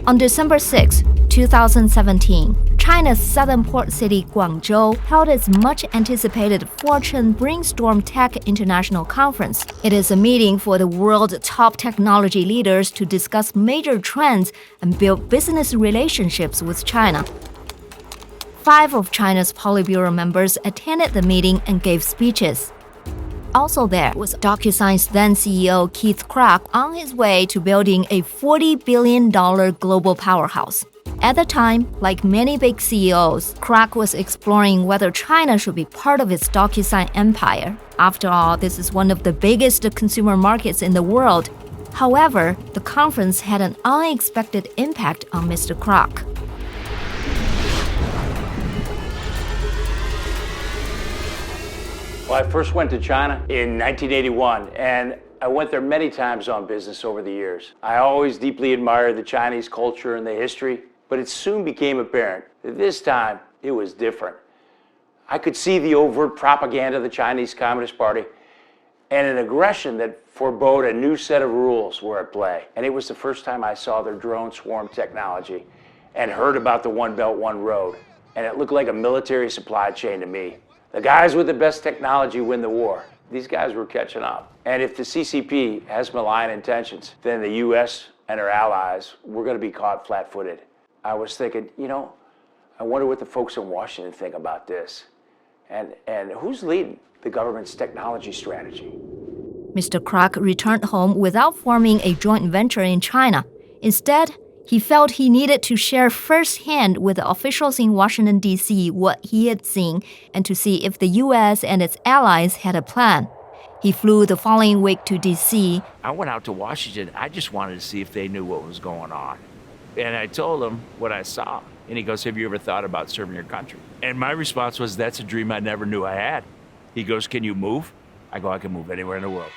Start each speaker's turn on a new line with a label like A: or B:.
A: On December 6, 2017, China's southern port city Guangzhou held its much-anticipated Fortune Brainstorm Tech International Conference. It is a meeting for the world's top technology leaders to discuss major trends and build business relationships with China. 5 of China's Politburo members attended the meeting and gave speeches. Also there was DocuSign's then CEO Keith Krach on his way to building a $40 billion global powerhouse. At the time, like many big CEOs, Krach was exploring whether China should be part of its DocuSign empire. After all, this is one of the biggest consumer markets in the world. However, the conference had an unexpected impact on Mr. Krach.
B: Well, I first went to China in 1981, and I went there many times on business over the years. I always deeply admired the Chinese culture and the history, but it soon became apparent that this time it was different. I could see the overt propaganda of the Chinese Communist Party and an aggression that forebode a new set of rules were at play. And it was the first time I saw their drone swarm technology and heard about the One Belt, One Road. And it looked like a military supply chain to me. The guys with the best technology win the war. These guys were catching up. And if the CCP has malign intentions, then the US and our allies, we're going to be caught flat-footed. I was thinking, I wonder what the folks in Washington think about this. And who's leading the government's technology strategy?
A: Mr. Krach returned home without forming a joint venture in China. Instead, he felt he needed to share firsthand with the officials in Washington, D.C. what he had seen and to see if the U.S. and its allies had a plan. He flew the following week to D.C.
C: I went out to Washington. I just wanted to see if they knew what was going on. And I told him what I saw. And he goes, have you ever thought about serving your country? And my response was, that's a dream I never knew I had. He goes, can you move? I go, I can move anywhere in the world.